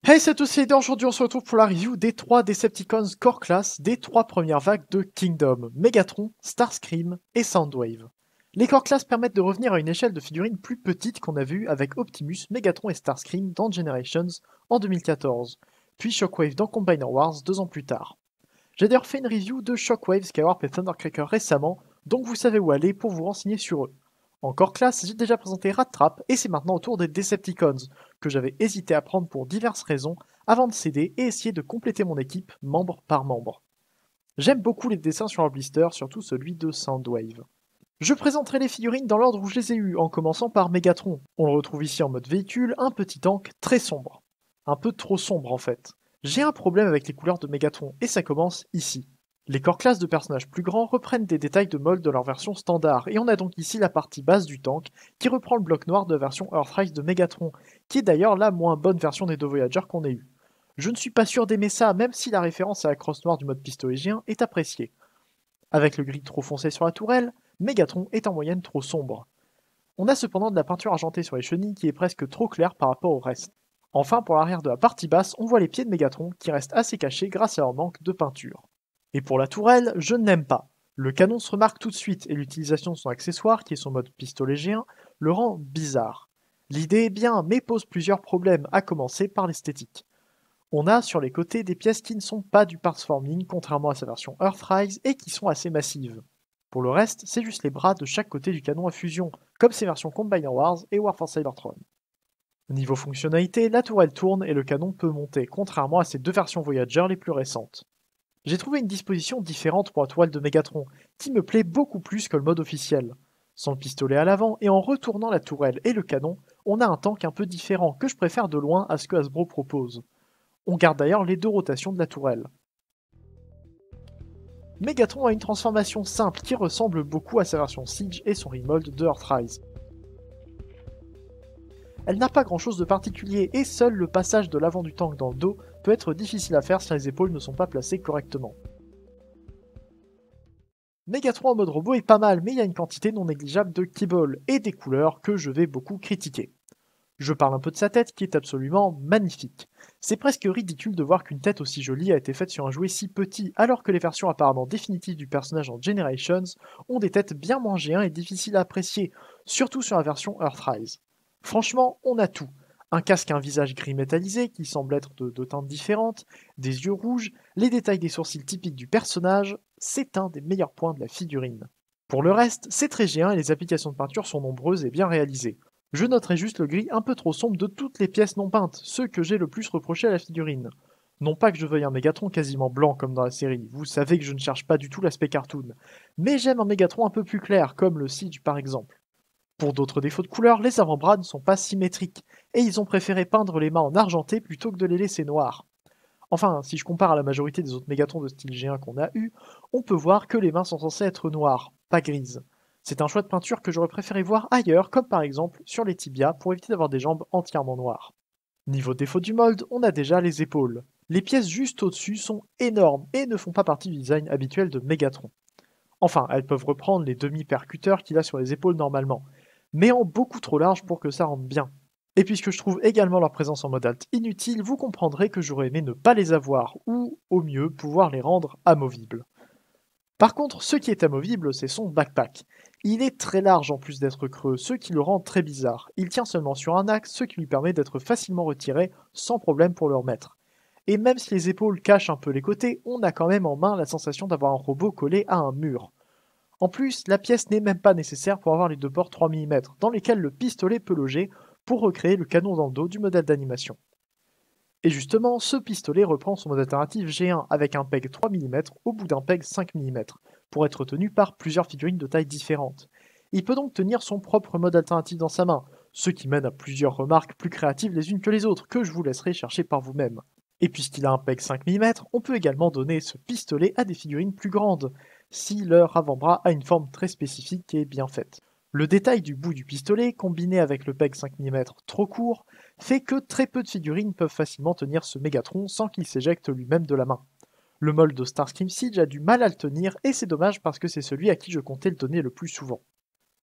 Hey, c'est tous, c'est aujourd'hui on se retrouve pour la review des 3 Decepticons Core Class des 3 premières vagues de Kingdom, Megatron, Starscream et Soundwave. Les Core Class permettent de revenir à une échelle de figurines plus petite qu'on a vu avec Optimus, Megatron et Starscream dans Generations en 2014, puis Shockwave dans Combiner Wars 2 ans plus tard. J'ai d'ailleurs fait une review de Shockwave, Skywarp et Thundercracker récemment, donc vous savez où aller pour vous renseigner sur eux. En Core Class, j'ai déjà présenté Rat Trap et c'est maintenant au tour des Decepticons, que j'avais hésité à prendre pour diverses raisons avant de céder et essayer de compléter mon équipe membre par membre. J'aime beaucoup les dessins sur leur blister, surtout celui de Soundwave. Je présenterai les figurines dans l'ordre où je les ai eues, en commençant par Megatron. On le retrouve ici en mode véhicule, un petit tank très sombre. Un peu trop sombre en fait. J'ai un problème avec les couleurs de Megatron, et ça commence ici. Les core classes de personnages plus grands reprennent des détails de mold de leur version standard, et on a donc ici la partie basse du tank, qui reprend le bloc noir de la version Earthrise de Megatron, qui est d'ailleurs la moins bonne version des deux Voyagers qu'on ait eu. Je ne suis pas sûr d'aimer ça, même si la référence à la crosse noire du mode pistolégien est appréciée. Avec le gris trop foncé sur la tourelle, Megatron est en moyenne trop sombre. On a cependant de la peinture argentée sur les chenilles qui est presque trop claire par rapport au reste. Enfin, pour l'arrière de la partie basse, on voit les pieds de Megatron qui restent assez cachés grâce à leur manque de peinture. Et pour la tourelle, je ne l'aime pas. Le canon se remarque tout de suite et l'utilisation de son accessoire, qui est son mode pistolégien, le rend bizarre. L'idée est bien, mais pose plusieurs problèmes, à commencer par l'esthétique. On a sur les côtés des pièces qui ne sont pas du parts forming, contrairement à sa version Earthrise, et qui sont assez massives. Pour le reste, c'est juste les bras de chaque côté du canon à fusion, comme ses versions Combiner Wars et War for Cybertron. Niveau fonctionnalité, la tourelle tourne et le canon peut monter, contrairement à ses deux versions Voyager les plus récentes. J'ai trouvé une disposition différente pour la tourelle de Megatron, qui me plaît beaucoup plus que le mode officiel. Sans le pistolet à l'avant et en retournant la tourelle et le canon, on a un tank un peu différent que je préfère de loin à ce que Hasbro propose. On garde d'ailleurs les deux rotations de la tourelle. Megatron a une transformation simple qui ressemble beaucoup à sa version Siege et son remold de Earthrise. Elle n'a pas grand chose de particulier et seul le passage de l'avant du tank dans le dos peut être difficile à faire si les épaules ne sont pas placées correctement. Megatron en mode robot est pas mal, mais il y a une quantité non négligeable de keyballs et des couleurs que je vais beaucoup critiquer. Je parle un peu de sa tête qui est absolument magnifique. C'est presque ridicule de voir qu'une tête aussi jolie a été faite sur un jouet si petit, alors que les versions apparemment définitives du personnage en Generations ont des têtes bien moins géants et difficiles à apprécier, surtout sur la version Earthrise. Franchement, on a tout. Un casque à un visage gris métallisé qui semble être de teintes différentes, des yeux rouges, les détails des sourcils typiques du personnage, c'est un des meilleurs points de la figurine. Pour le reste, c'est très géant et les applications de peinture sont nombreuses et bien réalisées. Je noterai juste le gris un peu trop sombre de toutes les pièces non peintes, ceux que j'ai le plus reproché à la figurine. Non pas que je veuille un Mégatron quasiment blanc comme dans la série, vous savez que je ne cherche pas du tout l'aspect cartoon, mais j'aime un Mégatron un peu plus clair, comme le Siege par exemple. Pour d'autres défauts de couleur, les avant-bras ne sont pas symétriques, et ils ont préféré peindre les mains en argenté plutôt que de les laisser noirs. Enfin, si je compare à la majorité des autres Mégatrons de style G1 qu'on a eu, on peut voir que les mains sont censées être noires, pas grises. C'est un choix de peinture que j'aurais préféré voir ailleurs, comme par exemple sur les tibias, pour éviter d'avoir des jambes entièrement noires. Niveau défaut du mold, on a déjà les épaules. Les pièces juste au-dessus sont énormes et ne font pas partie du design habituel de Megatron. Enfin, elles peuvent reprendre les demi-percuteurs qu'il a sur les épaules normalement, mais en beaucoup trop large pour que ça rentre bien. Et puisque je trouve également leur présence en mode alt inutile, vous comprendrez que j'aurais aimé ne pas les avoir, ou, au mieux, pouvoir les rendre amovibles. Par contre, ce qui est amovible, c'est son backpack. Il est très large en plus d'être creux, ce qui le rend très bizarre. Il tient seulement sur un axe, ce qui lui permet d'être facilement retiré sans problème pour le remettre. Et même si les épaules cachent un peu les côtés, on a quand même en main la sensation d'avoir un robot collé à un mur. En plus, la pièce n'est même pas nécessaire pour avoir les deux ports 3 mm, dans lesquels le pistolet peut loger pour recréer le canon dans le dos du modèle d'animation. Et justement, ce pistolet reprend son mode alternatif G1 avec un peg 3 mm au bout d'un peg 5 mm, pour être tenu par plusieurs figurines de tailles différentes. Il peut donc tenir son propre mode alternatif dans sa main, ce qui mène à plusieurs remarques plus créatives les unes que les autres, que je vous laisserai chercher par vous-même. Et puisqu'il a un peg 5 mm, on peut également donner ce pistolet à des figurines plus grandes, si leur avant-bras a une forme très spécifique et bien faite. Le détail du bout du pistolet, combiné avec le peg 5 mm trop court, fait que très peu de figurines peuvent facilement tenir ce Mégatron sans qu'il s'éjecte lui-même de la main. Le mold de Starscream Siege a du mal à le tenir et c'est dommage parce que c'est celui à qui je comptais le donner le plus souvent.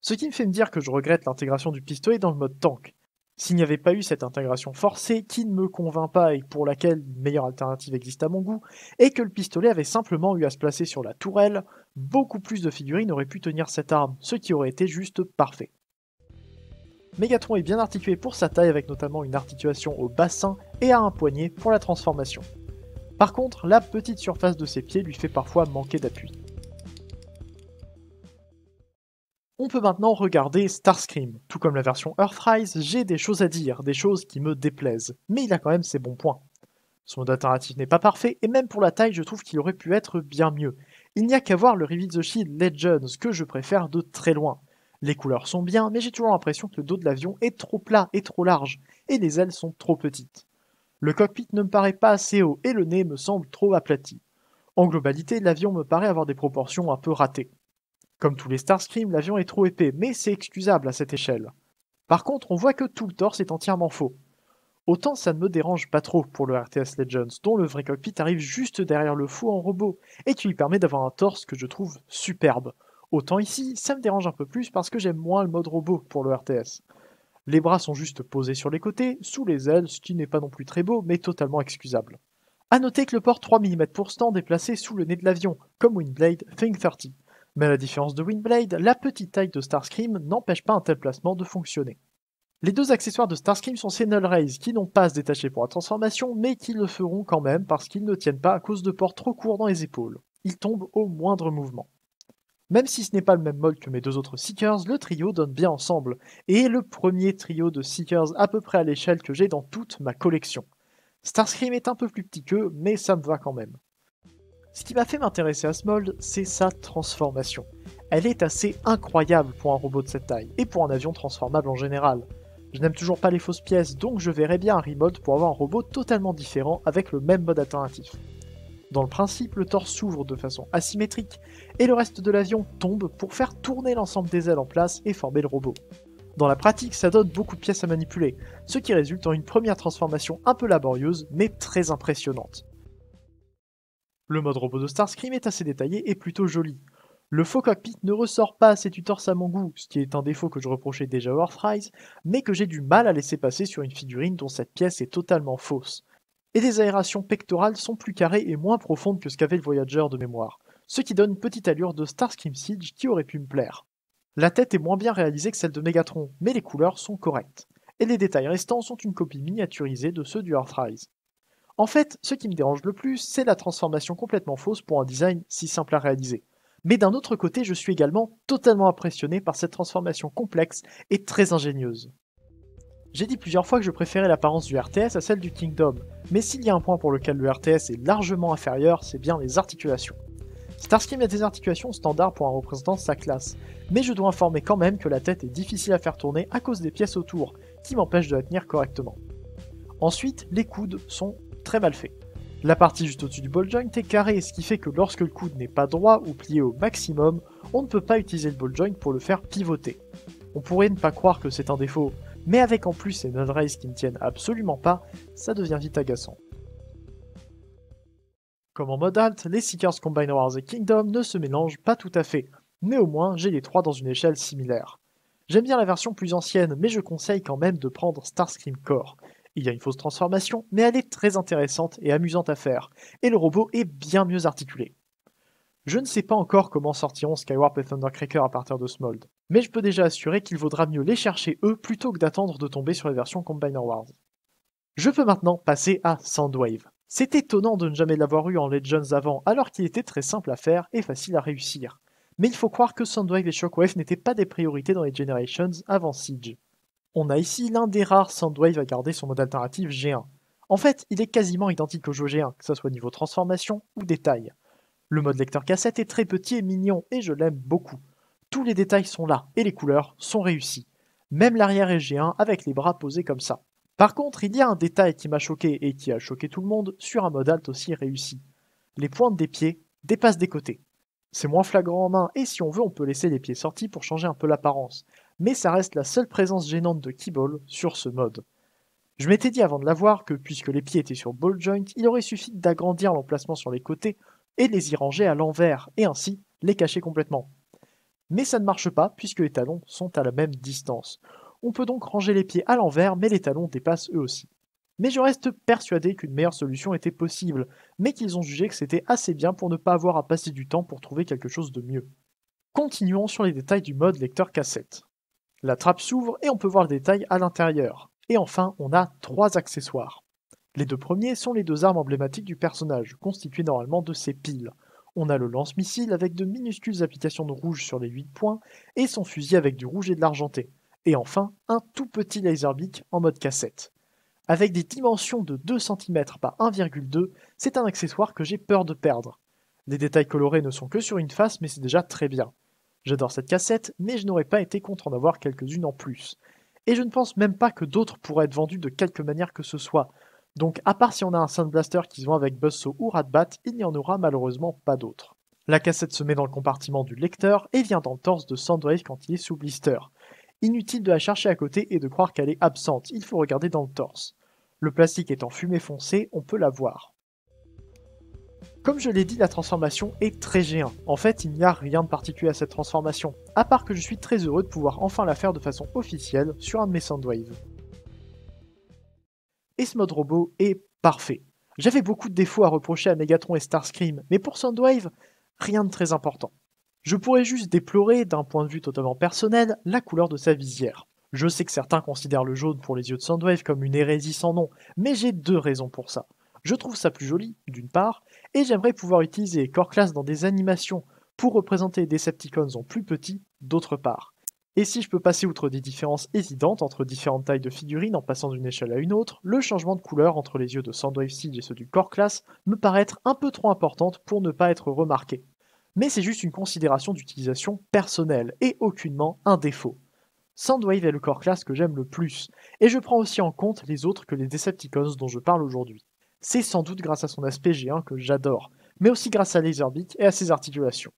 Ce qui me fait me dire que je regrette l'intégration du pistolet dans le mode tank. S'il n'y avait pas eu cette intégration forcée, qui ne me convainc pas et pour laquelle une meilleure alternative existe à mon goût, et que le pistolet avait simplement eu à se placer sur la tourelle, beaucoup plus de figurines auraient pu tenir cette arme, ce qui aurait été juste parfait. Megatron est bien articulé pour sa taille avec notamment une articulation au bassin et à un poignet pour la transformation. Par contre, la petite surface de ses pieds lui fait parfois manquer d'appui. On peut maintenant regarder Starscream. Tout comme la version Earthrise, j'ai des choses à dire, des choses qui me déplaisent, mais il a quand même ses bons points. Son mode alternatif n'est pas parfait, et même pour la taille, je trouve qu'il aurait pu être bien mieux. Il n'y a qu'à voir le Reveal the Shield Legends, que je préfère de très loin. Les couleurs sont bien, mais j'ai toujours l'impression que le dos de l'avion est trop plat et trop large, et les ailes sont trop petites. Le cockpit ne me paraît pas assez haut, et le nez me semble trop aplati. En globalité, l'avion me paraît avoir des proportions un peu ratées. Comme tous les Starscream, l'avion est trop épais, mais c'est excusable à cette échelle. Par contre, on voit que tout le torse est entièrement faux. Autant ça ne me dérange pas trop pour le RTS Legends, dont le vrai cockpit arrive juste derrière le faux en robot, et qui lui permet d'avoir un torse que je trouve superbe. Autant ici, ça me dérange un peu plus parce que j'aime moins le mode robot pour le RTS. Les bras sont juste posés sur les côtés, sous les ailes, ce qui n'est pas non plus très beau, mais totalement excusable. A noter que le port 3 mm pour stand est placé sous le nez de l'avion, comme Windblade Think 30. Mais à la différence de Windblade, la petite taille de Starscream n'empêche pas un tel placement de fonctionner. Les deux accessoires de Starscream sont ces Null Rays qui n'ont pas à se détacher pour la transformation, mais qui le feront quand même parce qu'ils ne tiennent pas à cause de ports trop courts dans les épaules. Ils tombent au moindre mouvement. Même si ce n'est pas le même mode que mes deux autres Seekers, le trio donne bien ensemble, et est le premier trio de Seekers à peu près à l'échelle que j'ai dans toute ma collection. Starscream est un peu plus petit qu'eux, mais ça me va quand même. Ce qui m'a fait m'intéresser à ce mold, c'est sa transformation. Elle est assez incroyable pour un robot de cette taille, et pour un avion transformable en général. Je n'aime toujours pas les fausses pièces, donc je verrais bien un remode pour avoir un robot totalement différent avec le même mode alternatif. Dans le principe, le torse s'ouvre de façon asymétrique, et le reste de l'avion tombe pour faire tourner l'ensemble des ailes en place et former le robot. Dans la pratique, ça donne beaucoup de pièces à manipuler, ce qui résulte en une première transformation un peu laborieuse, mais très impressionnante. Le mode robot de Starscream est assez détaillé et plutôt joli. Le faux cockpit ne ressort pas assez du torse à mon goût, ce qui est un défaut que je reprochais déjà au Earthrise, mais que j'ai du mal à laisser passer sur une figurine dont cette pièce est totalement fausse. Et les aérations pectorales sont plus carrées et moins profondes que ce qu'avait le Voyager de mémoire, ce qui donne une petite allure de Starscream Siege qui aurait pu me plaire. La tête est moins bien réalisée que celle de Megatron, mais les couleurs sont correctes, et les détails restants sont une copie miniaturisée de ceux du Earthrise. En fait, ce qui me dérange le plus, c'est la transformation complètement fausse pour un design si simple à réaliser. Mais d'un autre côté, je suis également totalement impressionné par cette transformation complexe et très ingénieuse. J'ai dit plusieurs fois que je préférais l'apparence du RTS à celle du Kingdom, mais s'il y a un point pour lequel le RTS est largement inférieur, c'est bien les articulations. Starscream a des articulations standards pour un représentant de sa classe, mais je dois informer quand même que la tête est difficile à faire tourner à cause des pièces autour, qui m'empêchent de la tenir correctement. Ensuite, les coudes sont très mal faits. La partie juste au-dessus du ball joint est carrée, ce qui fait que lorsque le coude n'est pas droit ou plié au maximum, on ne peut pas utiliser le ball joint pour le faire pivoter. On pourrait ne pas croire que c'est un défaut, mais avec en plus ces null rays qui ne tiennent absolument pas, ça devient vite agaçant. Comme en mode alt, les Seekers Combiner Wars et Kingdom ne se mélangent pas tout à fait, mais au moins j'ai les trois dans une échelle similaire. J'aime bien la version plus ancienne, mais je conseille quand même de prendre Starscream Core. Il y a une fausse transformation, mais elle est très intéressante et amusante à faire, et le robot est bien mieux articulé. Je ne sais pas encore comment sortiront Skywarp et Thundercracker à partir de ce mold, mais je peux déjà assurer qu'il vaudra mieux les chercher eux plutôt que d'attendre de tomber sur les versions Combiner Wars. Je peux maintenant passer à Soundwave. C'est étonnant de ne jamais l'avoir eu en Legends avant, alors qu'il était très simple à faire et facile à réussir. Mais il faut croire que Soundwave et Shockwave n'étaient pas des priorités dans les Generations avant Siege. On a ici l'un des rares Soundwave à garder son mode alternatif G1. En fait, il est quasiment identique au jeu G1, que ce soit niveau transformation ou détail. Le mode lecteur cassette est très petit et mignon, et je l'aime beaucoup. Tous les détails sont là, et les couleurs sont réussies. Même l'arrière est G1 avec les bras posés comme ça. Par contre, il y a un détail qui m'a choqué et qui a choqué tout le monde sur un mode alt aussi réussi. Les pointes des pieds dépassent des côtés. C'est moins flagrant en main et si on veut on peut laisser les pieds sortis pour changer un peu l'apparence, mais ça reste la seule présence gênante de Keyball sur ce mode. Je m'étais dit avant de l'avoir que puisque les pieds étaient sur ball joint, il aurait suffi d'agrandir l'emplacement sur les côtés et de les y ranger à l'envers et ainsi les cacher complètement. Mais ça ne marche pas puisque les talons sont à la même distance. On peut donc ranger les pieds à l'envers, mais les talons dépassent eux aussi. Mais je reste persuadé qu'une meilleure solution était possible, mais qu'ils ont jugé que c'était assez bien pour ne pas avoir à passer du temps pour trouver quelque chose de mieux. Continuons sur les détails du mode lecteur cassette. La trappe s'ouvre et on peut voir le détail à l'intérieur. Et enfin, on a 3 accessoires. Les 2 premiers sont les 2 armes emblématiques du personnage, constituées normalement de ses piles. On a le lance-missile avec de minuscules applications de rouge sur les 8 points et son fusil avec du rouge et de l'argenté. Et enfin, un tout petit laserbeak en mode cassette. Avec des dimensions de 2 cm par 1,2, c'est un accessoire que j'ai peur de perdre. Les détails colorés ne sont que sur une face, mais c'est déjà très bien. J'adore cette cassette, mais je n'aurais pas été contre en avoir quelques-unes en plus. Et je ne pense même pas que d'autres pourraient être vendues de quelque manière que ce soit. Donc à part si on a un Sound Blaster qui se vend avec Buzzsaw ou Ratbat, il n'y en aura malheureusement pas d'autres. La cassette se met dans le compartiment du lecteur et vient dans le torse de Soundwave quand il est sous blister. Inutile de la chercher à côté et de croire qu'elle est absente, il faut regarder dans le torse. Le plastique étant fumé foncé, on peut la voir. Comme je l'ai dit, la transformation est très G1. En fait, il n'y a rien de particulier à cette transformation, à part que je suis très heureux de pouvoir enfin la faire de façon officielle sur un de mes Soundwave. Et ce mode robot est parfait. J'avais beaucoup de défauts à reprocher à Megatron et Starscream, mais pour Soundwave, rien de très important. Je pourrais juste déplorer, d'un point de vue totalement personnel, la couleur de sa visière. Je sais que certains considèrent le jaune pour les yeux de Soundwave comme une hérésie sans nom, mais j'ai 2 raisons pour ça. Je trouve ça plus joli, d'une part, et j'aimerais pouvoir utiliser Core Class dans des animations pour représenter les Decepticons en plus petits, d'autre part. Et si je peux passer outre des différences évidentes entre différentes tailles de figurines en passant d'une échelle à une autre, le changement de couleur entre les yeux de Soundwave Siege et ceux du Core Class me paraît être un peu trop importante pour ne pas être remarqué. Mais c'est juste une considération d'utilisation personnelle et aucunement un défaut. Soundwave est le Core Class que j'aime le plus, et je prends aussi en compte les autres que les Decepticons dont je parle aujourd'hui. C'est sans doute grâce à son aspect G1 que j'adore, mais aussi grâce à Laserbeak et à ses articulations.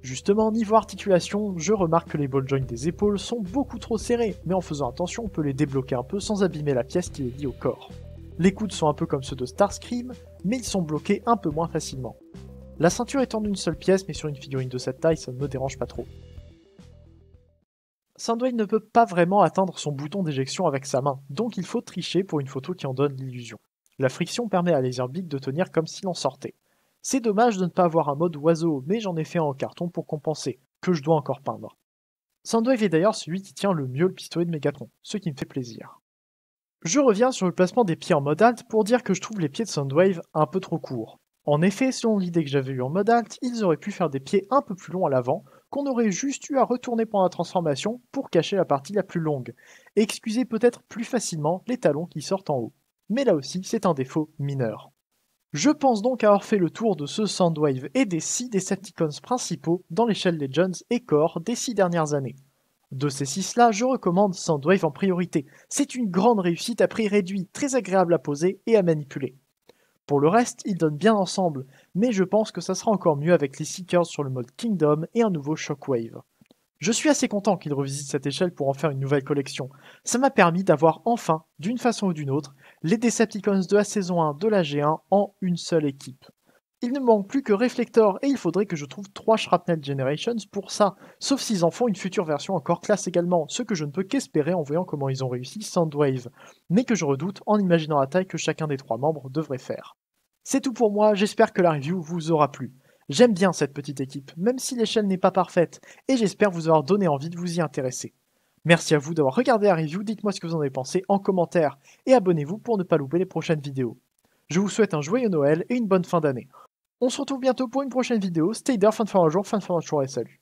Justement, niveau articulation, je remarque que les ball joints des épaules sont beaucoup trop serrés, mais en faisant attention, on peut les débloquer un peu sans abîmer la pièce qui est liée au corps. Les coudes sont un peu comme ceux de Starscream, mais ils sont bloqués un peu moins facilement. La ceinture étant d'une seule pièce, mais sur une figurine de cette taille, ça ne me dérange pas trop. Soundwave ne peut pas vraiment atteindre son bouton d'éjection avec sa main, donc il faut tricher pour une photo qui en donne l'illusion. La friction permet à Laserbeak de tenir comme s'il en sortait. C'est dommage de ne pas avoir un mode oiseau, mais j'en ai fait un en carton pour compenser, que je dois encore peindre. Soundwave est d'ailleurs celui qui tient le mieux le pistolet de Megatron, ce qui me fait plaisir. Je reviens sur le placement des pieds en mode alt pour dire que je trouve les pieds de Soundwave un peu trop courts. En effet, selon l'idée que j'avais eue en mode alt, ils auraient pu faire des pieds un peu plus longs à l'avant, qu'on aurait juste eu à retourner pendant la transformation pour cacher la partie la plus longue, et excuser peut-être plus facilement les talons qui sortent en haut. Mais là aussi, c'est un défaut mineur. Je pense donc avoir fait le tour de ce Soundwave et des 6 Decepticons principaux dans l'échelle Legends et Core des 6 dernières années. De ces 6-là, je recommande Soundwave en priorité. C'est une grande réussite à prix réduit, très agréable à poser et à manipuler. Pour le reste, ils donnent bien ensemble, mais je pense que ça sera encore mieux avec les Seekers sur le mode Kingdom et un nouveau Shockwave. Je suis assez content qu'ils revisitent cette échelle pour en faire une nouvelle collection. Ça m'a permis d'avoir enfin, d'une façon ou d'une autre, les Decepticons de la saison 1 de la G1 en une seule équipe. Il ne manque plus que Reflector et il faudrait que je trouve 3 Shrapnel Generations pour ça, sauf s'ils en font une future version encore classe également, ce que je ne peux qu'espérer en voyant comment ils ont réussi Soundwave, mais que je redoute en imaginant la taille que chacun des 3 membres devrait faire. C'est tout pour moi, j'espère que la review vous aura plu. J'aime bien cette petite équipe, même si l'échelle n'est pas parfaite, et j'espère vous avoir donné envie de vous y intéresser. Merci à vous d'avoir regardé la review, dites-moi ce que vous en avez pensé en commentaire, et abonnez-vous pour ne pas louper les prochaines vidéos. Je vous souhaite un joyeux Noël et une bonne fin d'année. On se retrouve bientôt pour une prochaine vidéo, stay there, fin de jour et salut.